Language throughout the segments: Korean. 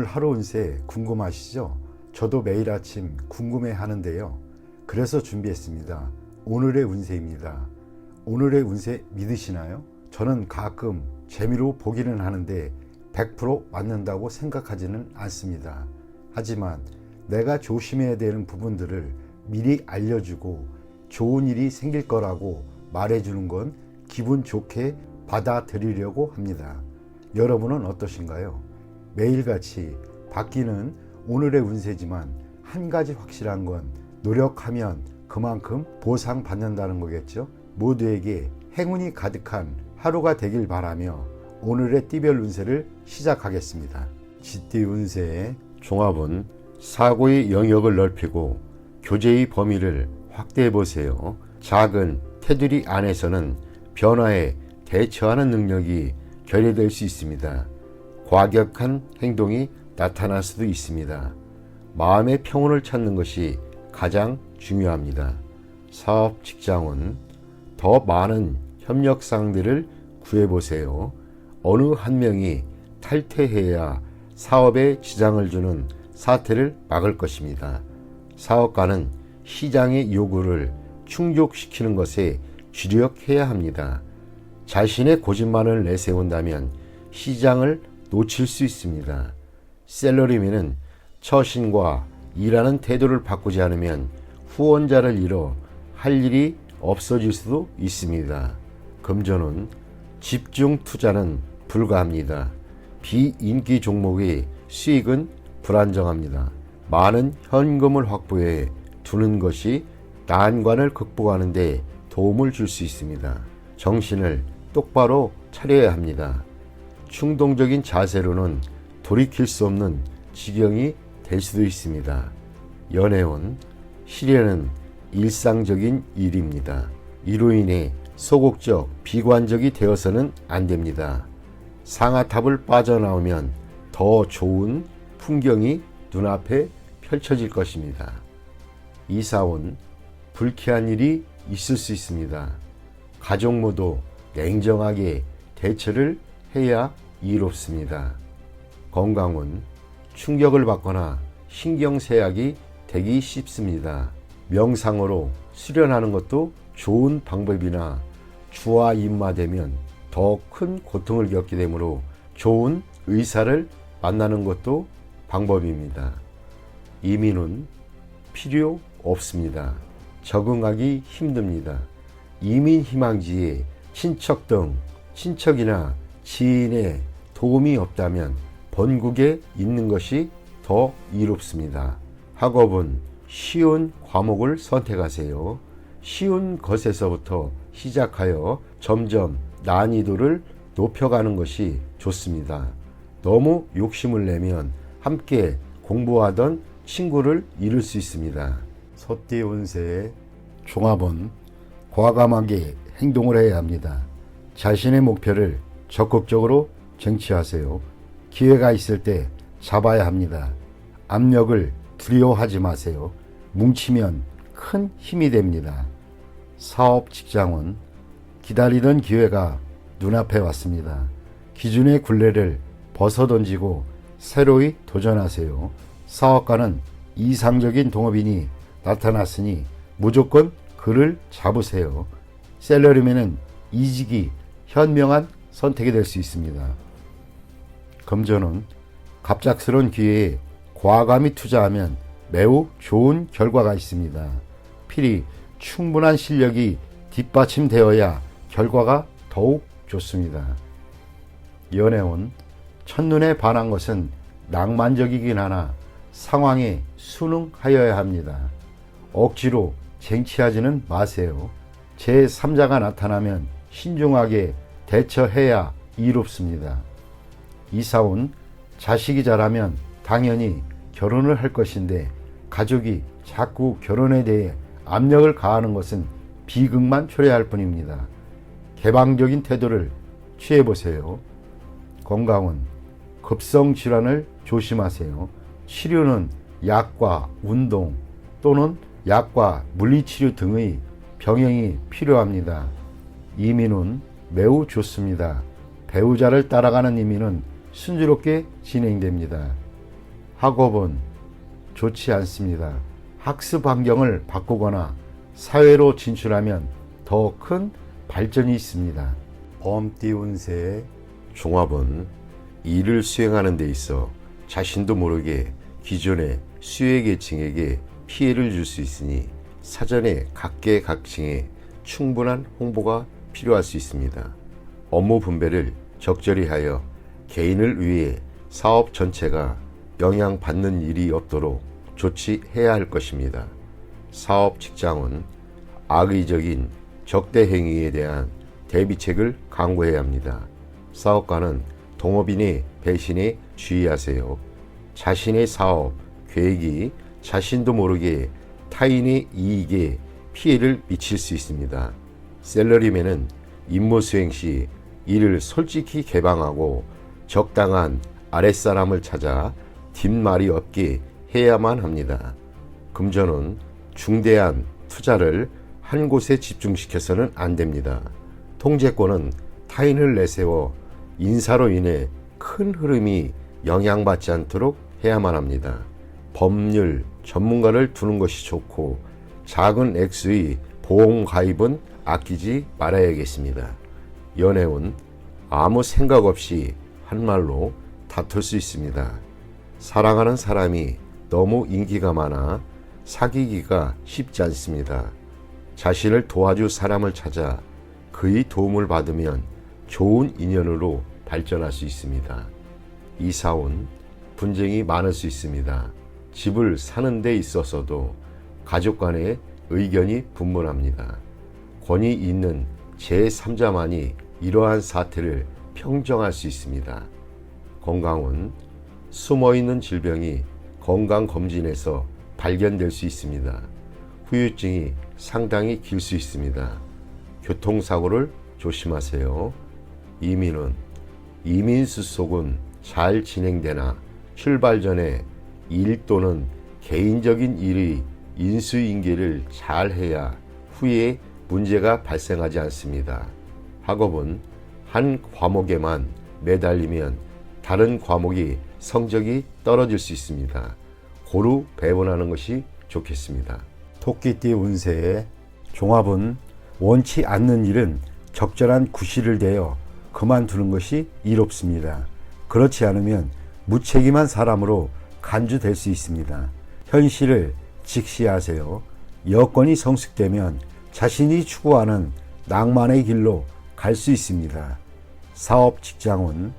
하루 운세 궁금하시죠? 저도 매일 아침 궁금해 하는데요. 그래서 준비했습니다. 오늘의 운세입니다. 오늘의 운세 믿으시나요? 저는 가끔 재미로 보기는 하는데 100% 맞는다고 생각하지는 않습니다. 하지만 내가 조심해야 되는 부분들을 미리 알려주고 좋은 일이 생길 거라고 말해주는 건 기분 좋게 받아들이려고 합니다. 여러분은 어떠신가요? 매일같이 바뀌는 오늘의 운세지만 한 가지 확실한 건 노력하면 그만큼 보상받는다는 거겠죠. 모두에게 행운이 가득한 하루가 되길 바라며 오늘의 띠별 운세를 시작하겠습니다. 쥐띠 운세의 종합은 사고의 영역을 넓히고 교제의 범위를 확대해 보세요. 작은 테두리 안에서는 변화에 대처하는 능력이 결여될 수 있습니다. 과격한 행동이 나타날 수도 있습니다. 마음의 평온을 찾는 것이 가장 중요합니다. 사업 직장은 더 많은 협력상들을 구해보세요. 어느 한 명이 탈퇴해야 사업에 지장을 주는 사태를 막을 것입니다. 사업가는 시장의 요구를 충족시키는 것에 주력해야 합니다. 자신의 고집만을 내세운다면 시장을 놓칠 수 있습니다. 셀러리맨은 처신과 일하는 태도를 바꾸지 않으면 후원자를 잃어 할 일이 없어질 수도 있습니다. 금전은 집중 투자는 불가합니다. 비인기 종목의 수익은 불안정합니다. 많은 현금을 확보해 두는 것이 난관을 극복하는 데 도움을 줄 수 있습니다. 정신을 똑바로 차려야 합니다. 충동적인 자세로는 돌이킬 수 없는 지경이 될 수도 있습니다. 연애운, 시련은 일상적인 일입니다. 이로 인해 소극적, 비관적이 되어서는 안 됩니다. 상아탑을 빠져나오면 더 좋은 풍경이 눈앞에 펼쳐질 것입니다. 이사온, 불쾌한 일이 있을 수 있습니다. 가족 모두 냉정하게 대처를 해야 이롭습니다. 건강은 충격을 받거나 신경쇠약이 되기 쉽습니다. 명상으로 수련하는 것도 좋은 방법이나 주와 입마되면 더 큰 고통을 겪게 되므로 좋은 의사를 만나는 것도 방법입니다. 이민은 필요 없습니다. 적응하기 힘듭니다. 이민 희망지에 친척 등 친척이나 지인의 도움이 없다면 본국에 있는 것이 더 이롭습니다. 학업은 쉬운 과목을 선택하세요. 쉬운 것에서부터 시작하여 점점 난이도를 높여가는 것이 좋습니다. 너무 욕심을 내면 함께 공부하던 친구를 잃을 수 있습니다. 소띠 운세의 종합은 과감하게 행동을 해야 합니다. 자신의 목표를 적극적으로 쟁취하세요. 기회가 있을 때 잡아야 합니다. 압력을 두려워하지 마세요. 뭉치면 큰 힘이 됩니다. 사업 직장은 기다리던 기회가 눈앞에 왔습니다. 기존의 굴레를 벗어던지고 새로이 도전하세요. 사업가는 이상적인 동업인이 나타났으니 무조건 그를 잡으세요. 셀러리맨은 이직이 현명한 선택이 될 수 있습니다. 금전은 갑작스러운 기회에 과감히 투자하면 매우 좋은 결과가 있습니다. 필히 충분한 실력이 뒷받침되어야 결과가 더욱 좋습니다. 연애운 첫눈에 반한 것은 낭만적이긴 하나 상황에 순응하여야 합니다. 억지로 쟁취하지는 마세요. 제3자가 나타나면 신중하게 대처해야 이롭습니다. 이사온 자식이 자라면 당연히 결혼을 할 것인데 가족이 자꾸 결혼에 대해 압력을 가하는 것은 비극만 초래할 뿐입니다. 개방적인 태도를 취해보세요. 건강은 급성 질환을 조심하세요. 치료는 약과 운동 또는 약과 물리치료 등의 병행이 필요합니다. 이민은 매우 좋습니다. 배우자를 따라가는 이민은 순조롭게 진행됩니다. 학업은 좋지 않습니다. 학습 환경을 바꾸거나 사회로 진출하면 더 큰 발전이 있습니다. 범띠 운세의 종합은 일을 수행하는 데 있어 자신도 모르게 기존의 수혜계층에게 피해를 줄 수 있으니 사전에 각계각층에 충분한 홍보가 필요할 수 있습니다. 업무 분배를 적절히 하여 개인을 위해 사업 전체가 영향받는 일이 없도록 조치해야 할 것입니다. 사업 직장은 악의적인 적대 행위에 대한 대비책을 강구해야 합니다. 사업가는 동업인의 배신에 주의하세요. 자신의 사업, 계획이 자신도 모르게 타인의 이익에 피해를 미칠 수 있습니다. 셀러리맨은 임무 수행 시 일을 솔직히 개방하고 적당한 아랫사람을 찾아 뒷말이 없게 해야만 합니다. 금전은 중대한 투자를 한 곳에 집중시켜서는 안 됩니다. 통제권은 타인을 내세워 인사로 인해 큰 흐름이 영향받지 않도록 해야만 합니다. 법률 전문가를 두는 것이 좋고 작은 액수의 보험 가입은 아끼지 말아야겠습니다. 연애운 아무 생각 없이 한 말로 다툴 수 있습니다. 사랑하는 사람이 너무 인기가 많아 사귀기가 쉽지 않습니다. 자신을 도와줄 사람을 찾아 그의 도움을 받으면 좋은 인연으로 발전할 수 있습니다. 이사운 분쟁이 많을 수 있습니다. 집을 사는 데 있어서도 가족 간의 의견이 분분합니다. 권위 있는 제3자만이 이러한 사태를 평정할 수 있습니다. 건강은 숨어있는 질병이 건강검진에서 발견될 수 있습니다. 후유증이 상당히 길 수 있습니다. 교통사고를 조심하세요. 이민은 이민수속은 잘 진행되나 출발 전에 일 또는 개인적인 일의 인수인계를 잘 해야 후에 문제가 발생하지 않습니다. 학업은 한 과목에만 매달리면 다른 과목이 성적이 떨어질 수 있습니다. 고루 배분하는 것이 좋겠습니다. 토끼띠 운세의 종합은 원치 않는 일은 적절한 구실을 대어 그만두는 것이 이롭습니다. 그렇지 않으면 무책임한 사람으로 간주될 수 있습니다. 현실을 직시하세요. 여건이 성숙되면 자신이 추구하는 낭만의 길로 갈 수 있습니다. 사업 직장은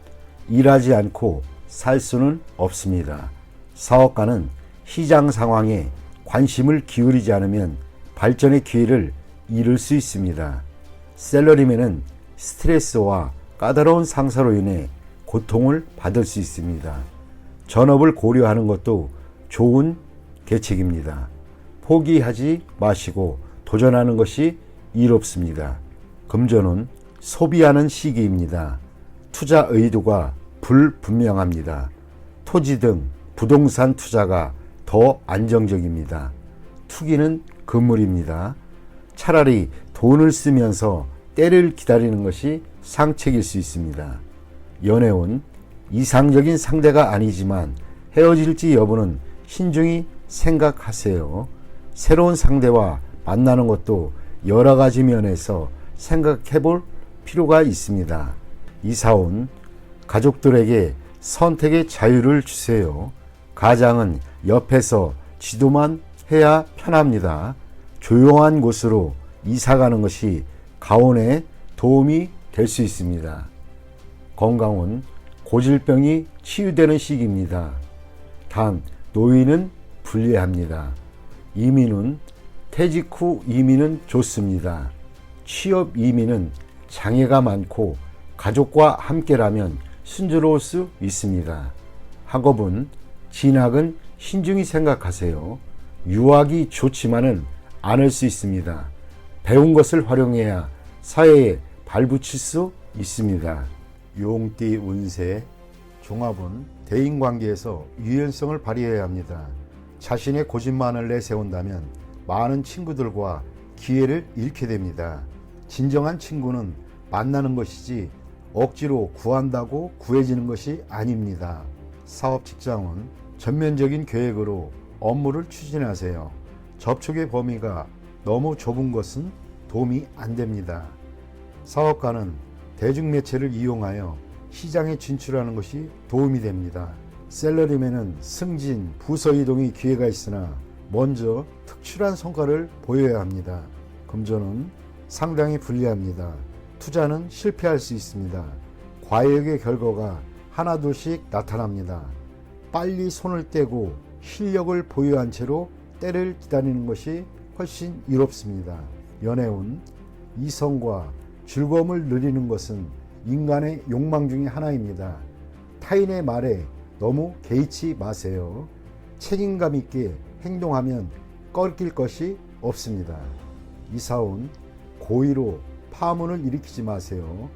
일하지 않고 살 수는 없습니다. 사업가는 시장 상황에 관심을 기울이지 않으면 발전의 기회를 잃을 수 있습니다. 셀러리맨은 스트레스와 까다로운 상사로 인해 고통을 받을 수 있습니다. 전업을 고려하는 것도 좋은 계책입니다. 포기하지 마시고 도전하는 것이 이롭습니다. 금전은 소비하는 시기입니다. 투자 의도가 불분명합니다. 토지 등 부동산 투자가 더 안정적입니다. 투기는 금물입니다. 차라리 돈을 쓰면서 때를 기다리는 것이 상책일 수 있습니다. 연애운 이상적인 상대가 아니지만 헤어질지 여부는 신중히 생각하세요. 새로운 상대와 만나는 것도 여러 가지 면에서 생각해 볼 필요가 있습니다. 이사온 가족들에게 선택의 자유를 주세요. 가장은 옆에서 지도만 해야 편합니다. 조용한 곳으로 이사가는 것이 가온에 도움이 될 수 있습니다. 건강은 고질병이 치유되는 시기입니다. 단 노인은 불리합니다. 이민은 퇴직 후 이민은 좋습니다. 취업 이민은 장애가 많고 가족과 함께라면 순조로울 수 있습니다. 학업은 진학은 신중히 생각하세요. 유학이 좋지만은 않을 수 있습니다. 배운 것을 활용해야 사회에 발붙일 수 있습니다. 용띠 운세 종합은 대인관계에서 유연성을 발휘해야 합니다. 자신의 고집만을 내세운다면 많은 친구들과 기회를 잃게 됩니다. 진정한 친구는 만나는 것이지 억지로 구한다고 구해지는 것이 아닙니다. 사업 직장은 전면적인 계획으로 업무를 추진하세요. 접촉의 범위가 너무 좁은 것은 도움이 안 됩니다. 사업가는 대중매체를 이용하여 시장에 진출하는 것이 도움이 됩니다. 셀러리맨은 승진, 부서 이동의 기회가 있으나 먼저 특출한 성과를 보여야 합니다. 금전은 상당히 불리합니다. 투자는 실패할 수 있습니다. 과욕의 결과가 하나둘씩 나타납니다. 빨리 손을 떼고 실력을 보유한 채로 때를 기다리는 것이 훨씬 이롭습니다. 연애운, 이성과 즐거움을 누리는 것은 인간의 욕망 중에 하나입니다. 타인의 말에 너무 개의치 마세요. 책임감 있게 행동하면 꺾일 것이 없습니다. 이사운, 고의로 파문을 일으키지 마세요.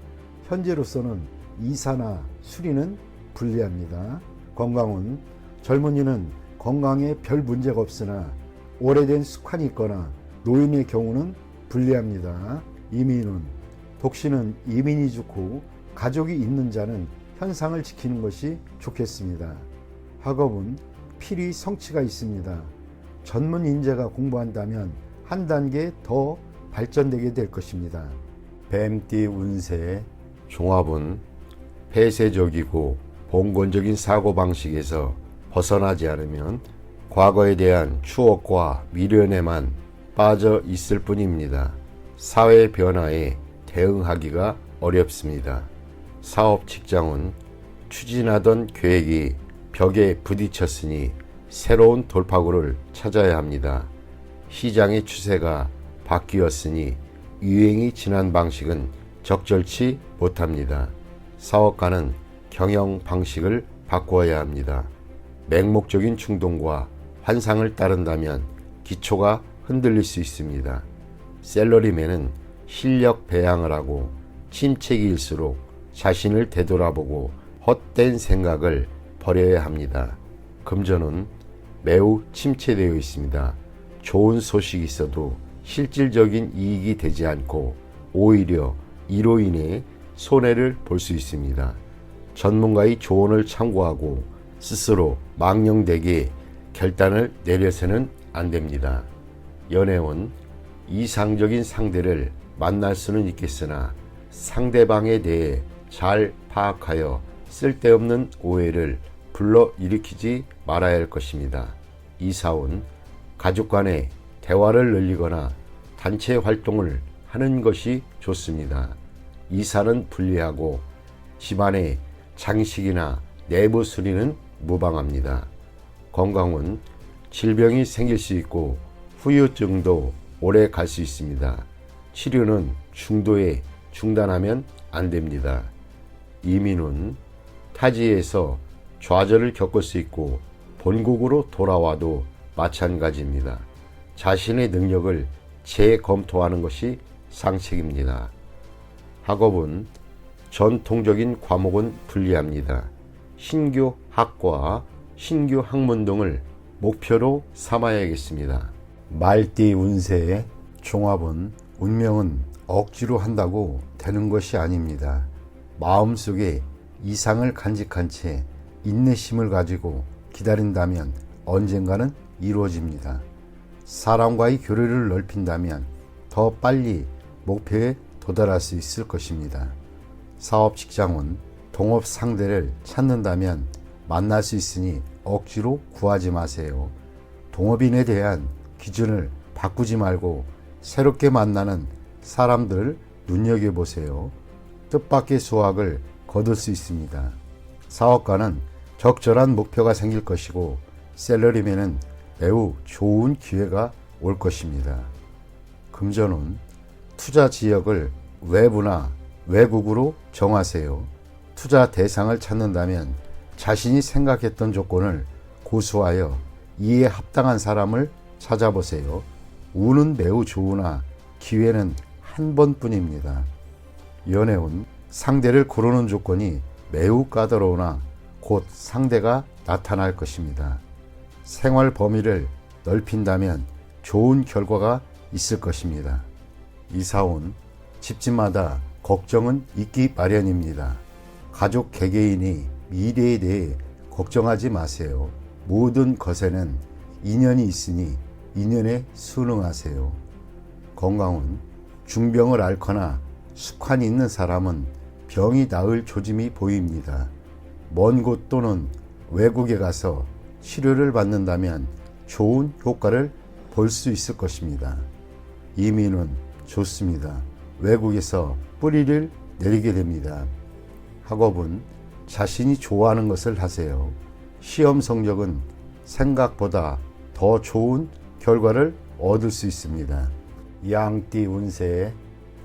현재로서는 이사나 수리는 불리합니다. 건강운, 젊은이는 건강에 별 문제가 없으나 오래된 습관이 있거나 노인의 경우는 불리합니다. 이민운, 독신은 이민이 좋고 가족이 있는 자는 현상을 지키는 것이 좋겠습니다. 학업은 필히 성취가 있습니다. 전문 인재가 공부한다면 한 단계 더 발전되게 될 것입니다. 뱀띠 운세, 종합은 폐쇄적이고 봉건적인 사고방식에서 벗어나지 않으면 과거에 대한 추억과 미련에만 빠져 있을 뿐입니다. 사회 변화에 대응하기가 어렵습니다. 사업 직장은 추진하던 계획이 벽에 부딪혔으니 새로운 돌파구를 찾아야 합니다. 시장의 추세가 바뀌었으니 유행이 지난 방식은 적절치 못합니다. 사업가는 경영 방식을 바꾸어야 합니다. 맹목적인 충동과 환상을 따른다면 기초가 흔들릴 수 있습니다. 셀러리맨은 실력 배양을 하고 침체기일수록 자신을 되돌아보고 헛된 생각을 버려야 합니다. 금전은 매우 침체되어 있습니다. 좋은 소식이 있어도 실질적인 이익이 되지 않고 오히려 이로 인해 손해를 볼 수 있습니다. 전문가의 조언을 참고하고 스스로 망령되게 결단을 내려서는 안 됩니다. 연애운, 이상적인 상대를 만날 수는 있겠으나 상대방에 대해 잘 파악하여 쓸데없는 오해를 불러일으키지 말아야 할 것입니다. 이사운, 가족 간의 대화를 늘리거나 단체 활동을 하는 것이 좋습니다. 이사는 불리하고 집안의 장식이나 내부 수리는 무방합니다. 건강은 질병이 생길 수 있고 후유증도 오래 갈 수 있습니다. 치료는 중도에 중단하면 안 됩니다. 이민은 타지에서 좌절을 겪을 수 있고 본국으로 돌아와도 마찬가지입니다. 자신의 능력을 재검토하는 것이 상책입니다. 학업은 전통적인 과목은 불리합니다. 신규 학과, 신규 학문 등을 목표로 삼아야겠습니다. 말띠 운세, 종합은 운명은 억지로 한다고 되는 것이 아닙니다. 마음속에 이상을 간직한 채 인내심을 가지고 기다린다면 언젠가는 이루어집니다. 사람과의 교류를 넓힌다면 더 빨리 목표에 도달할 수 있을 것입니다. 사업 직장은 동업 상대를 찾는다면 만날 수 있으니 억지로 구하지 마세요. 동업인에 대한 기준을 바꾸지 말고 새롭게 만나는 사람들을 눈여겨보세요. 뜻밖의 수확을 거둘 수 있습니다. 사업가는 적절한 목표가 생길 것이고 셀러리맨은 매우 좋은 기회가 올 것입니다. 금전운, 투자 지역을 외부나 외국으로 정하세요. 투자 대상을 찾는다면 자신이 생각했던 조건을 고수하여 이에 합당한 사람을 찾아보세요. 운은 매우 좋으나 기회는 한 번뿐입니다. 연애운, 상대를 고르는 조건이 매우 까다로우나 곧 상대가 나타날 것입니다. 생활 범위를 넓힌다면 좋은 결과가 있을 것입니다. 이사운, 집집마다 걱정은 있기 마련입니다. 가족 개개인이 미래에 대해 걱정하지 마세요. 모든 것에는 인연이 있으니 인연에 순응하세요. 건강은 중병을 앓거나 숙환이 있는 사람은 병이 나을 조짐이 보입니다. 먼 곳 또는 외국에 가서 치료를 받는다면 좋은 효과를 볼 수 있을 것입니다. 이민은 좋습니다. 외국에서 뿌리를 내리게 됩니다. 학업은 자신이 좋아하는 것을 하세요. 시험 성적은 생각보다 더 좋은 결과를 얻을 수 있습니다. 양띠 운세의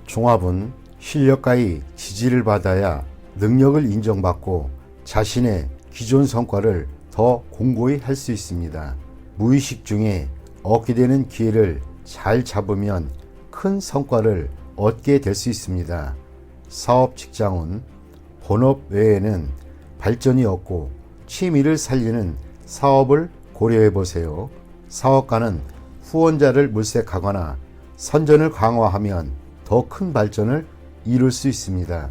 종합은 실력가의 지지를 받아야 능력을 인정받고 자신의 기존 성과를 더 공고히 할 수 있습니다. 무의식 중에 얻게 되는 기회를 잘 잡으면 큰 성과를 얻게 될 수 있습니다. 사업 직장은 본업 외에는 발전이 없고 취미를 살리는 사업을 고려해 보세요. 사업가는 후원자를 물색하거나 선전을 강화하면 더 큰 발전을 이룰 수 있습니다.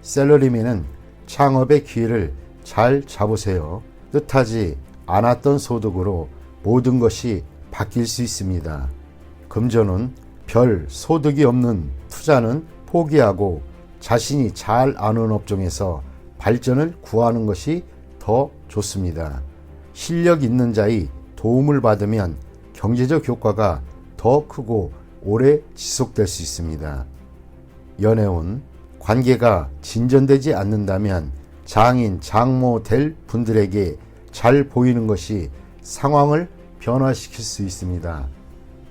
셀러리맨은 창업의 기회를 잘 잡으세요. 뜻하지 않았던 소득으로 모든 것이 바뀔 수 있습니다. 금전은 별 소득이 없는 투자는 포기하고 자신이 잘 아는 업종에서 발전을 구하는 것이 더 좋습니다. 실력 있는 자의 도움을 받으면 경제적 효과가 더 크고 오래 지속될 수 있습니다. 연애운 관계가 진전되지 않는다면 장인, 장모 될 분들에게 잘 보이는 것이 상황을 변화시킬 수 있습니다.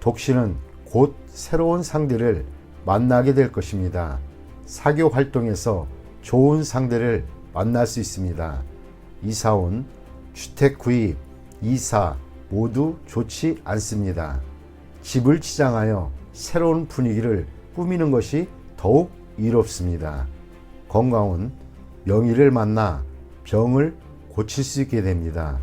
독신은 곧 새로운 상대를 만나게 될 것입니다. 사교 활동에서 좋은 상대를 만날 수 있습니다. 이사운, 주택 구입, 이사 모두 좋지 않습니다. 집을 치장하여 새로운 분위기를 꾸미는 것이 더욱 이롭습니다. 건강은 명의를 만나 병을 고칠 수 있게 됩니다.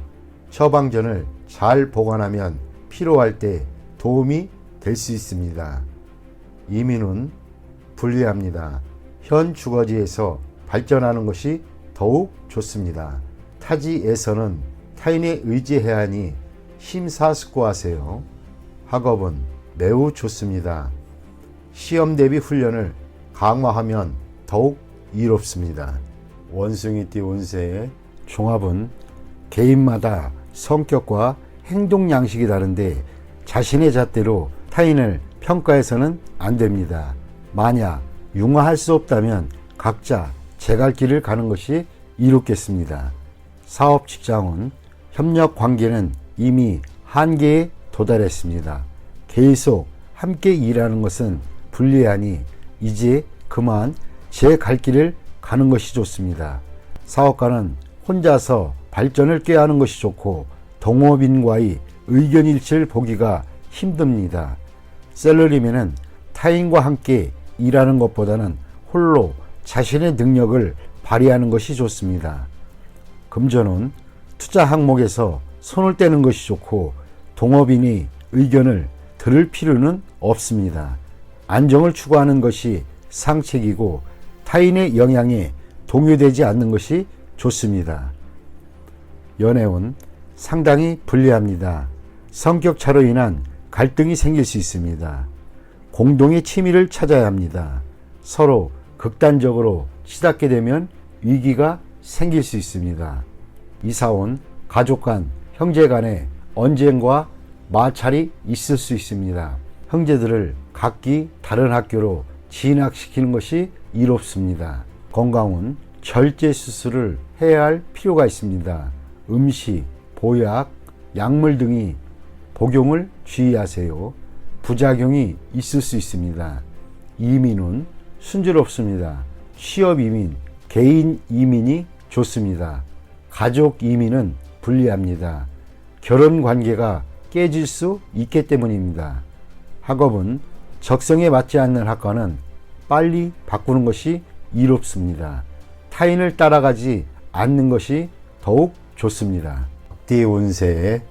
처방전을 잘 보관하면 필요할 때 도움이 될 수 있습니다. 이민은 불리합니다. 현 주거지에서 발전하는 것이 더욱 좋습니다. 타지에서는 타인에 의지해야 하니 심사숙고하세요. 학업은 매우 좋습니다. 시험 대비 훈련을 강화하면 더욱 이롭습니다. 원숭이띠 운세의 종합은 개인마다 성격과 행동 양식이 다른데 자신의 잣대로 타인을 평가해서는 안 됩니다. 만약 융화할 수 없다면 각자 제 갈 길을 가는 것이 이롭겠습니다. 사업 직장은 협력 관계는 이미 한계에 도달했습니다. 계속 함께 일하는 것은 불리하니 이제 그만 제 갈 길을 가는 것이 좋습니다. 사업가는 혼자서 발전을 꾀하는 것이 좋고 동업인과의 의견 일치를 보기가 힘듭니다. 셀러리맨은 타인과 함께 일하는 것보다는 홀로 자신의 능력을 발휘하는 것이 좋습니다. 금전은 투자 항목에서 손을 떼는 것이 좋고 동업인이 의견을 들을 필요는 없습니다. 안정을 추구하는 것이 상책이고 타인의 영향에 동요되지 않는 것이 좋습니다. 연애운 상당히 불리합니다. 성격 차로 인한 갈등이 생길 수 있습니다. 공동의 취미를 찾아야 합니다. 서로 극단적으로 치닫게 되면 위기가 생길 수 있습니다. 이사온 가족 간, 형제 간의 언쟁과 마찰이 있을 수 있습니다. 형제들을 각기 다른 학교로 진학시키는 것이 이롭습니다. 건강은 절제 수술을 해야 할 필요가 있습니다. 음식, 보약, 약물 등이 복용을 주의하세요. 부작용이 있을 수 있습니다. 이민은 순조롭습니다. 취업 이민, 개인 이민이 좋습니다. 가족 이민은 불리합니다. 결혼 관계가 깨질 수 있기 때문입니다. 학업은 적성에 맞지 않는 학과는 빨리 바꾸는 것이 이롭습니다. 타인을 따라가지 않는 것이 더욱 좋습니다. 띠 운세의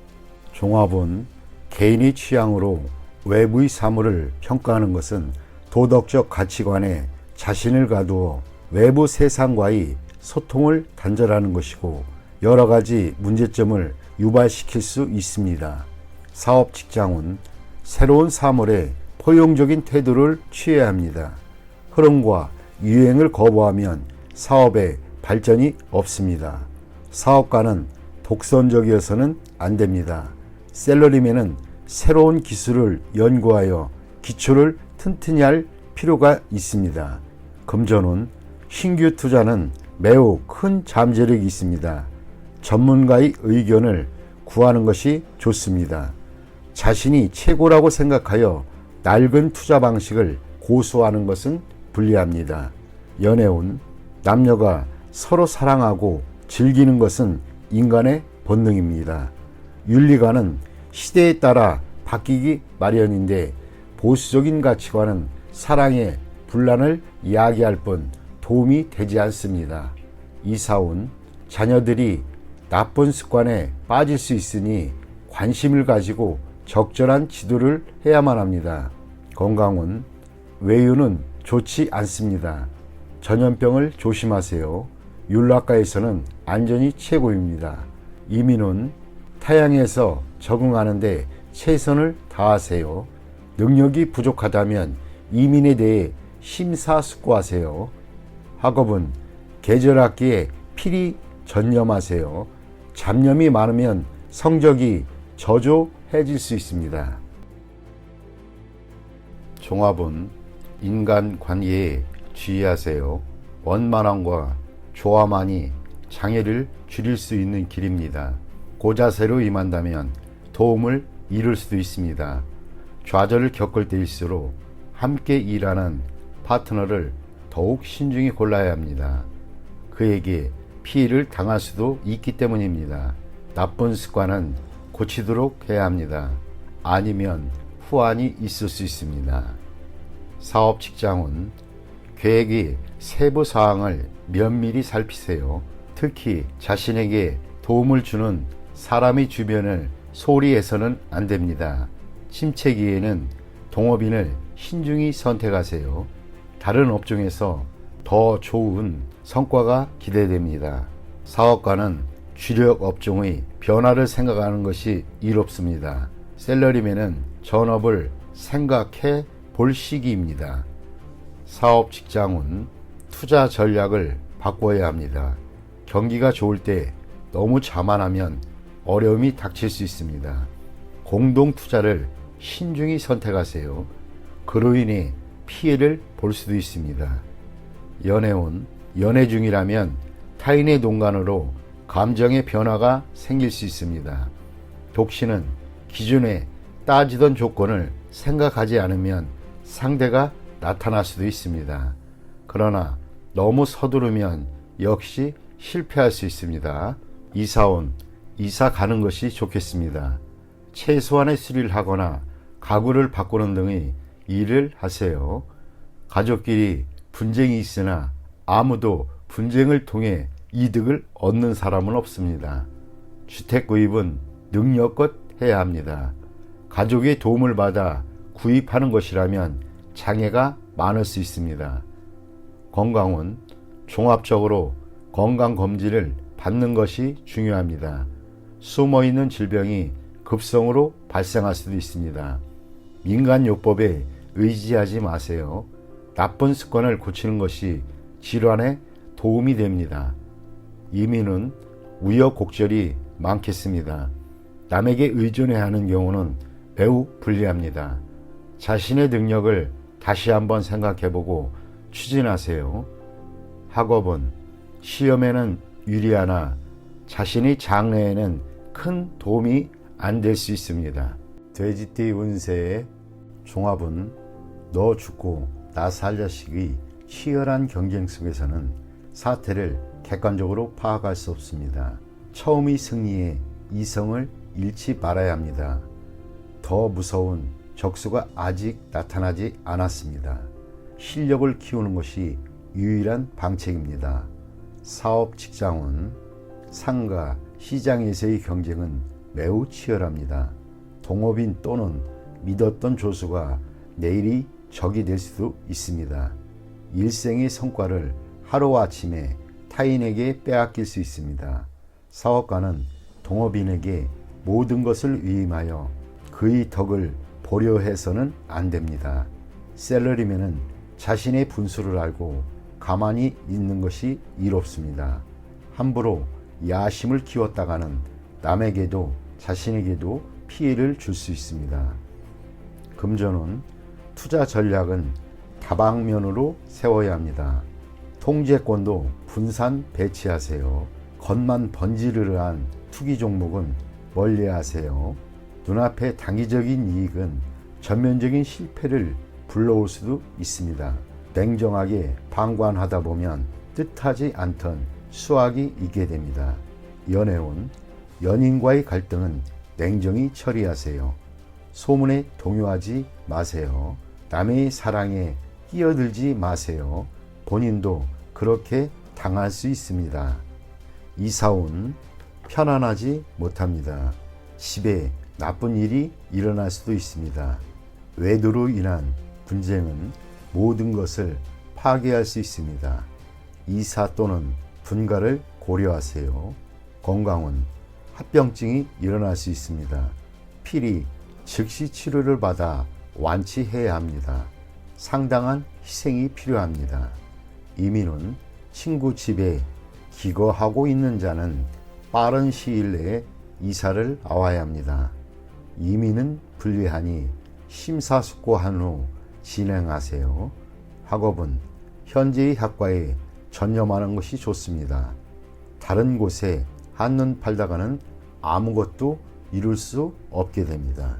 종합은 개인의 취향으로 외부의 사물을 평가하는 것은 도덕적 가치관에 자신을 가두어 외부 세상과의 소통을 단절하는 것이고 여러 가지 문제점을 유발시킬 수 있습니다. 사업 직장은 새로운 사물에 포용적인 태도를 취해야 합니다. 흐름과 유행을 거부하면 사업에 발전이 없습니다. 사업가는 독선적이어서는 안 됩니다. 셀러리맨은 새로운 기술을 연구하여 기초를 튼튼히 할 필요가 있습니다. 금전운, 신규 투자는 매우 큰 잠재력이 있습니다. 전문가의 의견을 구하는 것이 좋습니다. 자신이 최고라고 생각하여 낡은 투자 방식을 고수하는 것은 불리합니다. 연애운, 남녀가 서로 사랑하고 즐기는 것은 인간의 본능입니다. 윤리관은 시대에 따라 바뀌기 마련인데 보수적인 가치관은 사랑의 분란을 이야기할 뿐 도움이 되지 않습니다. 이사운, 자녀들이 나쁜 습관에 빠질 수 있으니 관심을 가지고 적절한 지도를 해야만 합니다. 건강운, 외유는 좋지 않습니다. 전염병을 조심하세요. 윤락가에서는 안전이 최고입니다. 이민운, 타향에서 적응하는데 최선을 다하세요. 능력이 부족하다면 이민에 대해 심사숙고하세요. 학업은 계절학기에 필히 전념하세요. 잡념이 많으면 성적이 저조해질 수 있습니다. 종합은 인간관계에 주의하세요. 원만함과 조화만이 장애를 줄일 수 있는 길입니다. 고자세로 임한다면 도움을 이룰 수도 있습니다. 좌절을 겪을 때일수록 함께 일하는 파트너를 더욱 신중히 골라야 합니다. 그에게 피해를 당할 수도 있기 때문입니다. 나쁜 습관은 고치도록 해야 합니다. 아니면 후환이 있을 수 있습니다. 사업 직장은 계획의 세부 사항을 면밀히 살피세요. 특히 자신에게 도움을 주는 사람의 주변을 소홀히 해서는 안 됩니다. 침체기에는 동업인을 신중히 선택하세요. 다른 업종에서 더 좋은 성과가 기대됩니다. 사업가는 주력 업종의 변화를 생각하는 것이 이롭습니다. 셀러리맨은 전업을 생각해 볼 시기입니다. 사업 직장은 투자 전략을 바꿔야 합니다. 경기가 좋을 때 너무 자만하면 어려움이 닥칠 수 있습니다. 공동 투자를 신중히 선택하세요. 그로 인해 피해를 볼 수도 있습니다. 연애운, 연애 중이라면 타인의 동간으로 감정의 변화가 생길 수 있습니다. 독신은 기존에 따지던 조건을 생각하지 않으면 상대가 나타날 수도 있습니다. 그러나 너무 서두르면 역시 실패할 수 있습니다. 이사온, 이사 가는 것이 좋겠습니다. 최소한의 수리를 하거나 가구를 바꾸는 등의 일을 하세요. 가족끼리 분쟁이 있으나 아무도 분쟁을 통해 이득을 얻는 사람은 없습니다. 주택 구입은 능력껏 해야 합니다. 가족의 도움을 받아 구입하는 것이라면 장애가 많을 수 있습니다. 건강은 종합적으로 건강검진을 받는 것이 중요합니다. 숨어있는 질병이 급성으로 발생할 수도 있습니다. 민간요법에 의지하지 마세요. 나쁜 습관을 고치는 것이 질환에 도움이 됩니다. 이민은 우여곡절이 많겠습니다. 남에게 의존해야 하는 경우는 매우 불리합니다. 자신의 능력을 다시 한번 생각해보고 추진하세요. 학업은 시험에는 유리하나 자신의 장래에는 큰 도움이 안 될 수 있습니다. 돼지띠 운세의 종합은 너 죽고 나 살 자식의 치열한 경쟁 속에서는 사태를 객관적으로 파악할 수 없습니다. 처음의 승리에 이성을 잃지 말아야 합니다. 더 무서운 적수가 아직 나타나지 않았습니다. 실력을 키우는 것이 유일한 방책입니다. 사업 직장은 상가, 시장에서의 경쟁은 매우 치열합니다. 동업인 또는 믿었던 조수가 내일이 적이 될 수도 있습니다. 일생의 성과를 하루아침에 타인에게 빼앗길 수 있습니다. 사업가는 동업인에게 모든 것을 위임하여 그의 덕을 보려 해서는 안 됩니다. 셀러리맨은 자신의 분수를 알고 가만히 있는 것이 이롭습니다. 함부로 야심을 키웠다가는 남에게도 자신에게도 피해를 줄 수 있습니다. 금전운, 투자 전략은 다방면으로 세워야 합니다. 통제권도 분산 배치하세요. 겉만 번지르르한 투기 종목은 멀리하세요. 눈앞의 단기적인 이익은 전면적인 실패를 불러올 수도 있습니다. 냉정하게 방관하다 보면 뜻하지 않던 수확이 있게 됩니다. 연애운, 연인과의 갈등은 냉정히 처리하세요. 소문에 동요하지 마세요. 남의 사랑에 끼어들지 마세요. 본인도 그렇게 당할 수 있습니다. 이사운, 편안하지 못합니다. 집에 나쁜 일이 일어날 수도 있습니다. 외도로 인한 분쟁은 모든 것을 파괴할 수 있습니다. 이사 또는 분가를 고려하세요. 건강은 합병증이 일어날 수 있습니다. 필히 즉시 치료를 받아 완치해야 합니다. 상당한 희생이 필요합니다. 이민은 친구 집에 기거하고 있는 자는 빠른 시일 내에 이사를 나와야 합니다. 이민은 불리하니 심사숙고한 후 진행하세요. 학업은 현재의 학과에 전념하는 것이 좋습니다. 다른 곳에 한눈 팔다가는 아무것도 이룰 수 없게 됩니다.